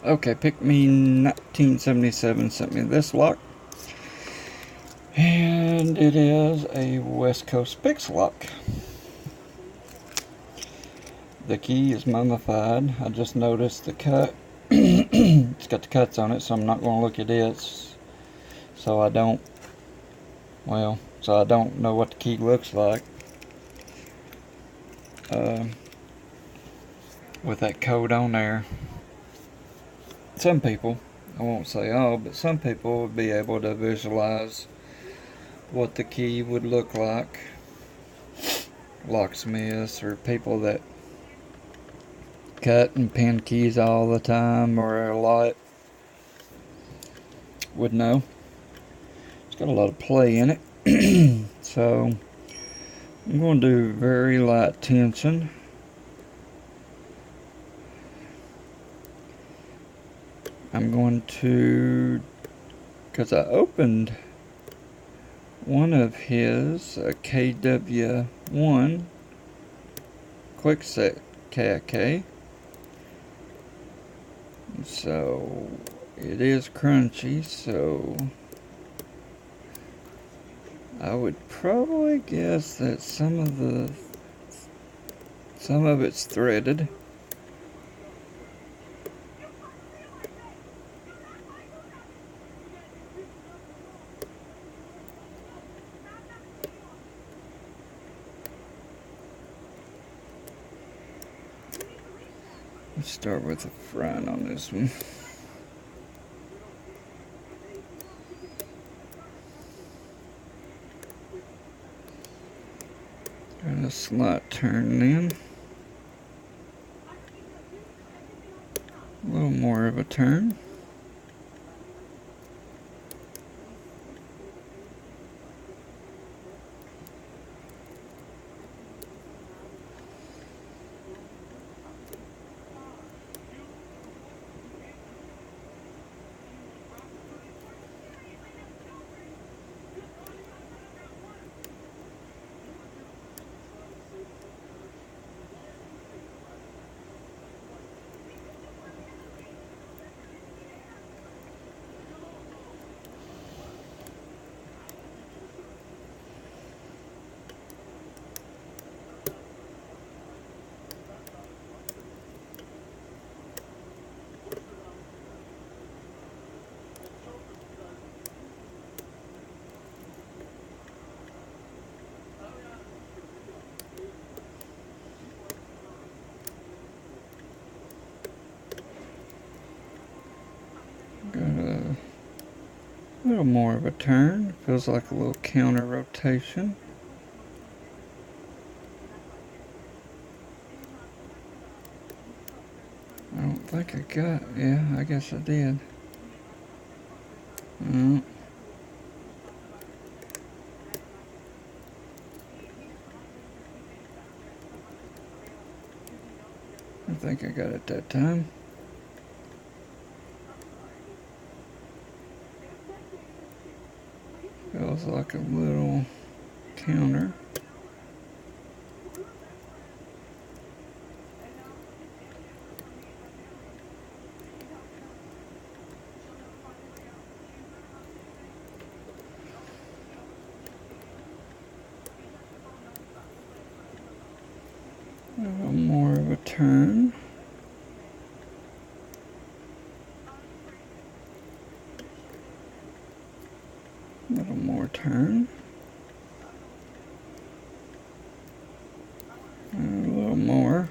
Okay, PickMe 1977 sent me this lock. And it is a West Coast Picks lock. The key is mummified. I just noticed the cut. It's got the cuts on it, so I'm not going to look at it. So I don't know what the key looks like. With that code on there. Some people, I won't say all, but some people would be able to visualize what the key would look like. Locksmiths or people that cut and pin keys all the time or a lot would know. It's got a lot of play in it. So I'm going to do very light tension. I'm going to, because I opened one of his KW1 quick set KIK, so it is crunchy, so I would probably guess that some of it's threaded. Let's start with the front on this one. Got a slight turn in. A little more of a turn. Got a little more of a turn. Feels like a little counter rotation. I don't think I got, yeah, I guess I did. I think I got it that time. Feels like a little counter. A little more of a turn. A little more turn. And a little more.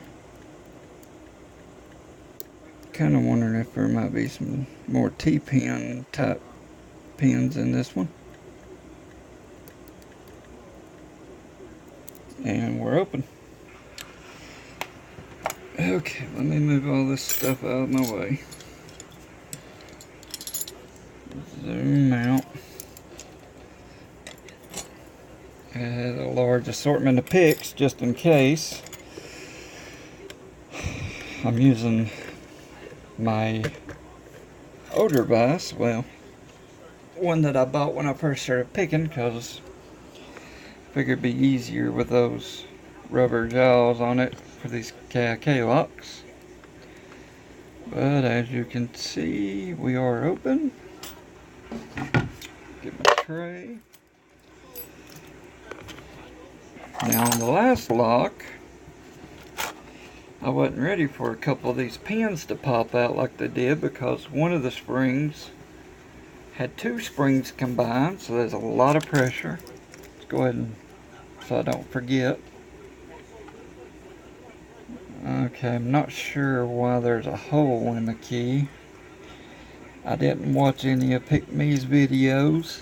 Kind of wondering if there might be some more T-pin type pins in this one. And we're open. Okay, let me move all this stuff out of my way. Zoom out. I had a large assortment of picks just in case. I'm using my old device, well, one that I bought when I first started picking, because I figured it'd be easier with those rubber jaws on it for these KIK locks. But as you can see, we are open. Get my tray. Now on the last lock, I wasn't ready for a couple of these pins to pop out like they did because one of the springs had two springs combined, so there's a lot of pressure. Let's go ahead and, so I don't forget. Okay, I'm not sure why there's a hole in the key. I didn't watch any of PickMe's videos,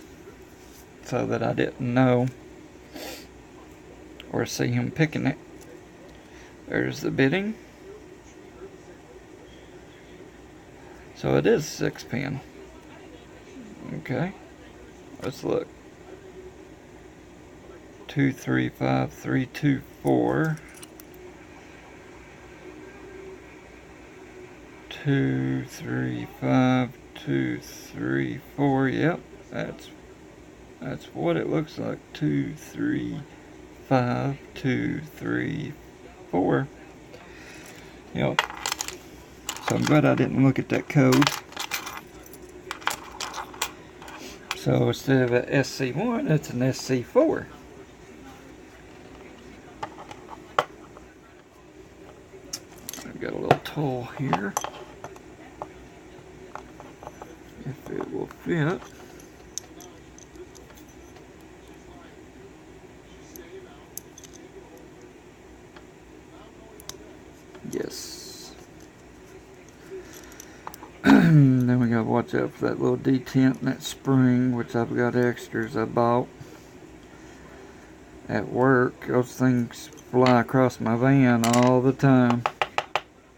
so that I didn't know or see him picking it. There's the bitting. So it is 6-pin. Okay, let's look. 2, 3, 5, 3, 2, 4. 2, 3, 5, 2, 3, 4. Yep, that's what it looks like. 2, 3, 5, 2, 3, 4. Yep. So I'm glad I didn't look at that code. So instead of an SC1, it's an SC4. I've got a little tool here. If it will fit. Yes. Then we gotta watch out for that little detent in that spring, which I've got extras I bought at work. Those things fly across my van all the time.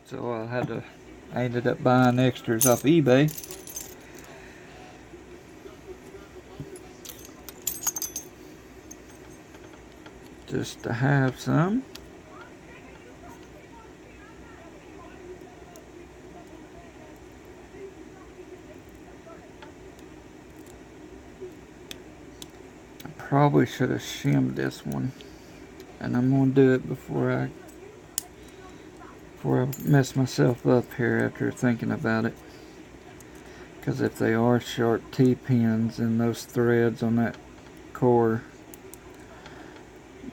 So I ended up buying extras off eBay. Just to have some. I probably should have shimmed this one. And I'm gonna do it before I mess myself up here after thinking about it. Because if they are sharp T-pins, then those threads on that core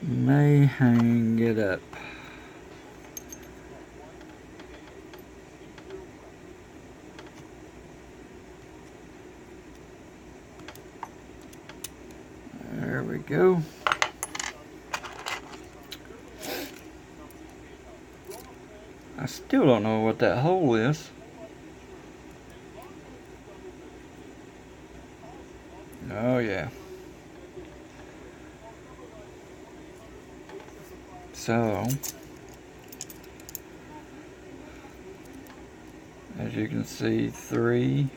may hang it up. There we go. I still don't know what that hole is. Oh yeah. So, as you can see, 3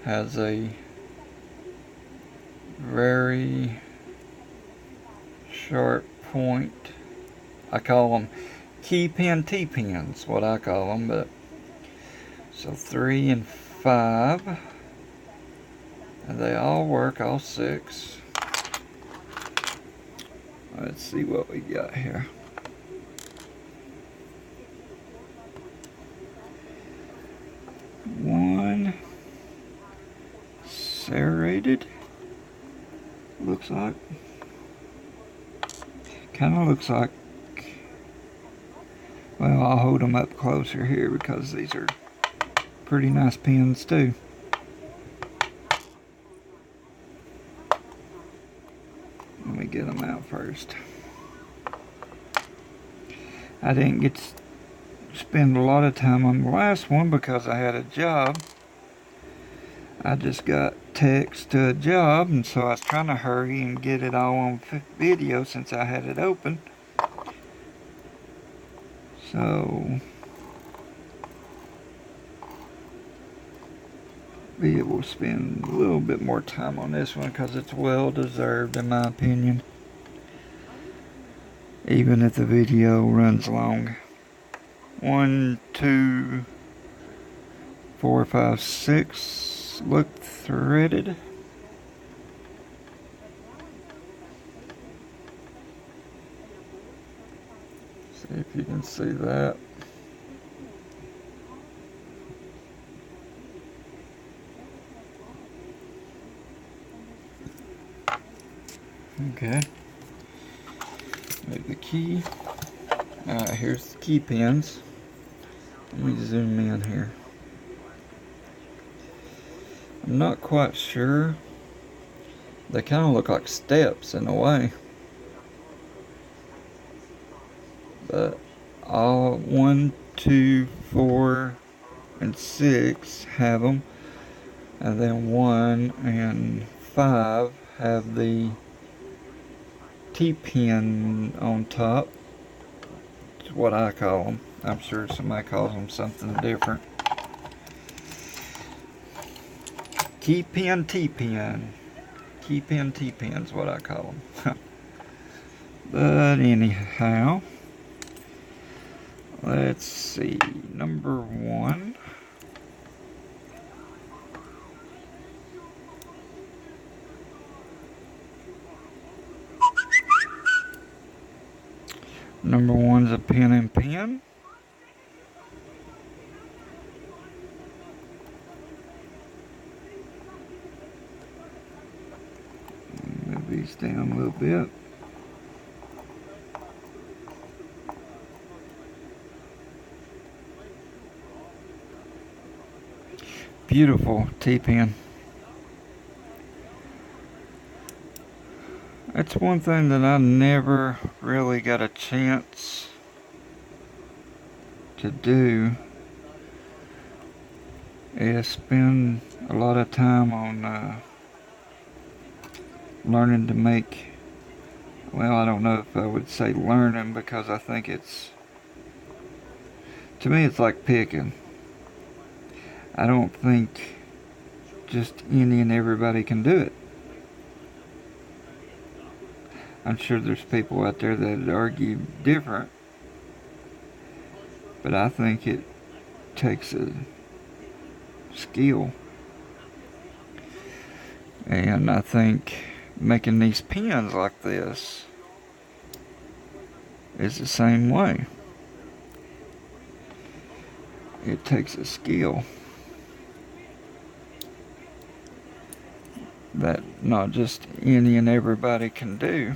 has a very sharp point. I call them key pin T-pins, what I call them. But so 3 and 5, and they all work, all 6. Let's see what we got here. One serrated, looks like. Kind of looks like, well, I'll hold them up closer here because these are pretty nice pins too. Let me get them out first. I didn't get to spend a lot of time on the last one because I had a job. I just got text to a job, and so I was trying to hurry and get it all on video since I had it open. So, be able to spend a little bit more time on this one because it's well deserved in my opinion. Even if the video runs long. 1, 2, 4, 5, 6 look threaded. If you can see that. Okay. Move the key. Here's the key pins. Let me zoom in here. I'm not quite sure. They kind of look like steps in a way. But all 1, 2, 4, and 6 have them. And then 1 and 5 have the T-pin on top. It's what I call them. I'm sure somebody calls them something different. Key pin, T-pin. Key pin, T-pin is what I call them. But anyhow, let's see. Number 1. Number 1's a pin and pin. Move these down a little bit. Beautiful T-pin. That's one thing that I never really got a chance to do, is spend a lot of time on learning to make, well, I don't know if I would say learning, because I think to me it's like picking. I don't think just any and everybody can do it. I'm sure there's people out there that argue different, but I think it takes a skill. And I think making these pins like this is the same way. It takes a skill that not just any and everybody can do.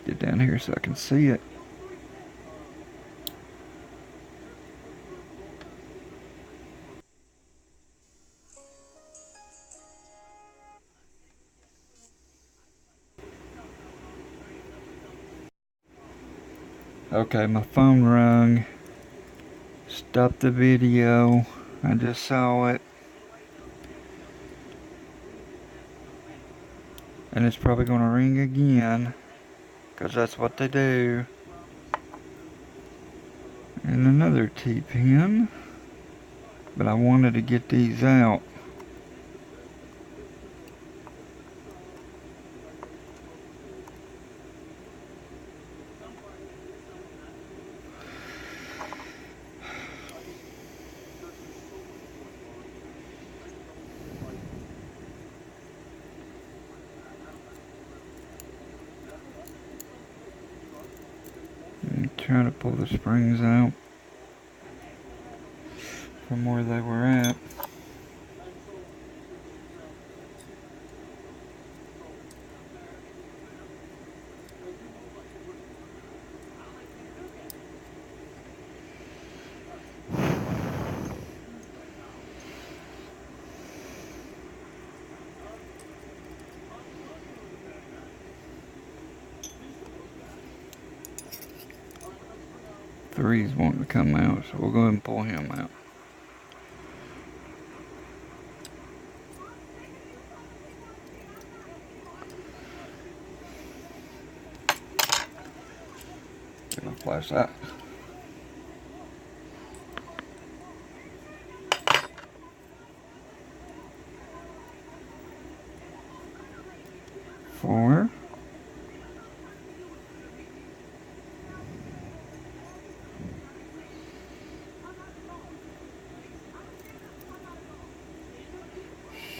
Get down here so I can see it. Okay, my phone rang. Stop the video. I just saw it. And it's probably going to ring again, because that's what they do. And another T-pin. But I wanted to get these out. I'm trying to pull the springs out from where they were at. Three's wanting to come out, so we'll go ahead and pull him out. Gonna flash that. Four.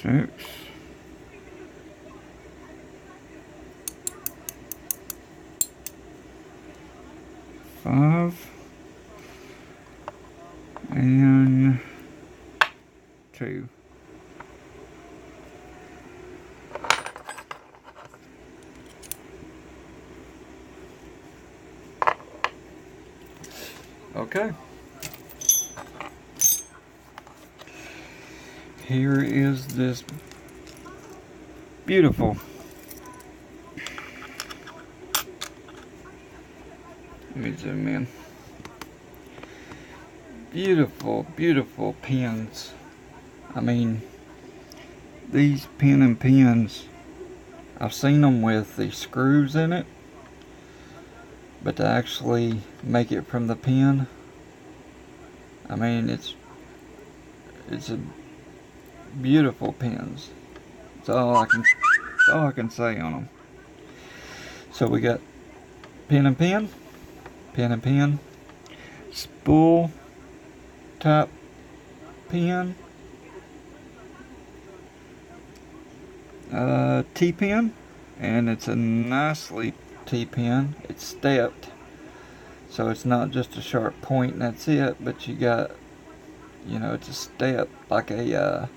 Six. 5 and 2. Okay. Here is this beautiful, let me zoom in, beautiful pins. I mean, these pin and pins, I've seen them with the screws in it, but to actually make it from the pin, I mean, it's a beautiful pins. That's all I can say on them. So we got pin and pin, pin and pin, spool type pin, T-pin, and it's a nicely T-pin. It's stepped, so it's not just a sharp point and that's it, but you got, you know, it's a step like a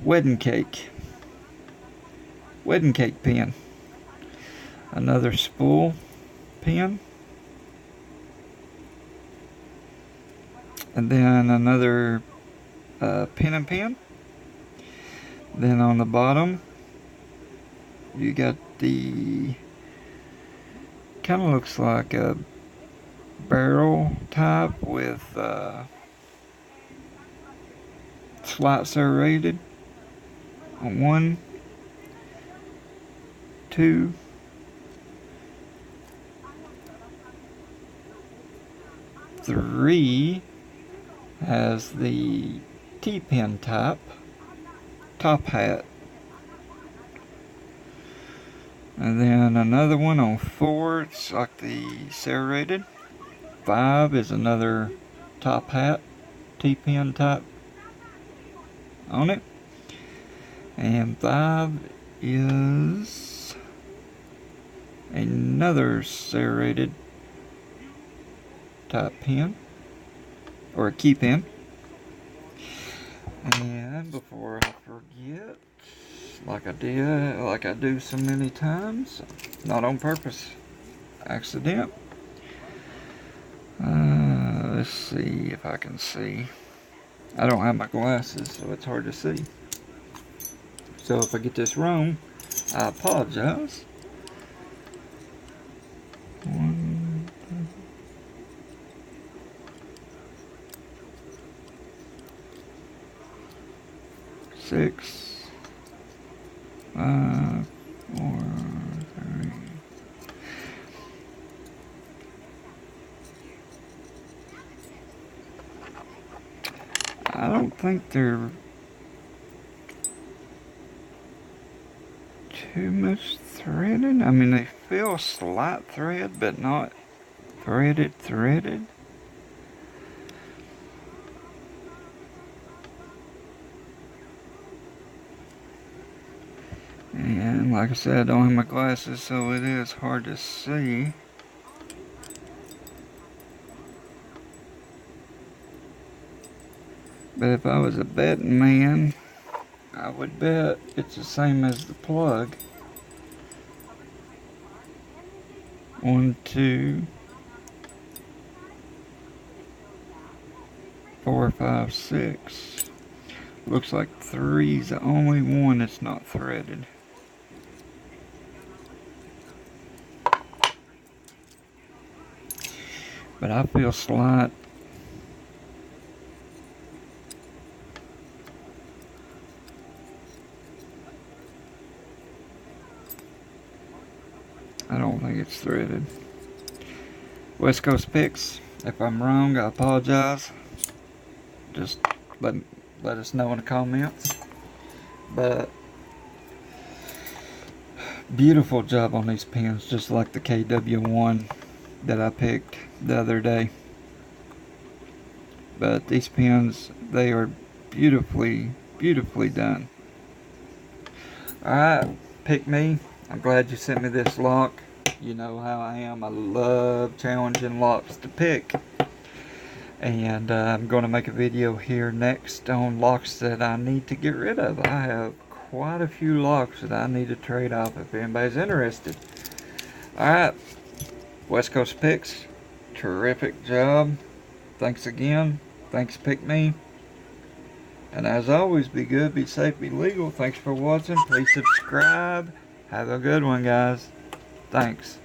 wedding cake pin. Another spool pin, and then another pin and pin. Then on the bottom you got the, kind of looks like a barrel type with slot serrated on 1, 2, 3 has the T-pin type top hat, and then another one on 4, it's like the serrated. 5 is another top hat T-pin type on it, and 5 is another serrated type pin, or a key pin. And before I forget, like I do so many times, not on purpose, accident. Let's see if I can see. I don't have my glasses, so it's hard to see. So if I get this wrong, I apologize. 1, 6, 5, 4, 3. I don't think they're too much threaded. I mean, they feel slight thread, but not threaded. And like I said, I don't have my glasses, so it is hard to see. But if I was a betting man, I would bet it's the same as the plug. 1, 2, 4, 5, 6. Looks like 3's the only one that's not threaded. But I feel slight. I don't think it's threaded. West Coast Picks, if I'm wrong, I apologize. Just let us know in the comments. But beautiful job on these pins, just like the KW1 that I picked the other day. But these pins, they are beautifully done. Alright, PickMe, I'm glad you sent me this lock. You know how I am. I love challenging locks to pick. And I'm going to make a video here next on locks that I need to get rid of. I have quite a few locks that I need to trade off if anybody's interested. Alright, West Coast Picks, terrific job. Thanks again. Thanks, PickMe. And as always, be good, be safe, be legal. Thanks for watching. Please subscribe. Have a good one, guys. Thanks.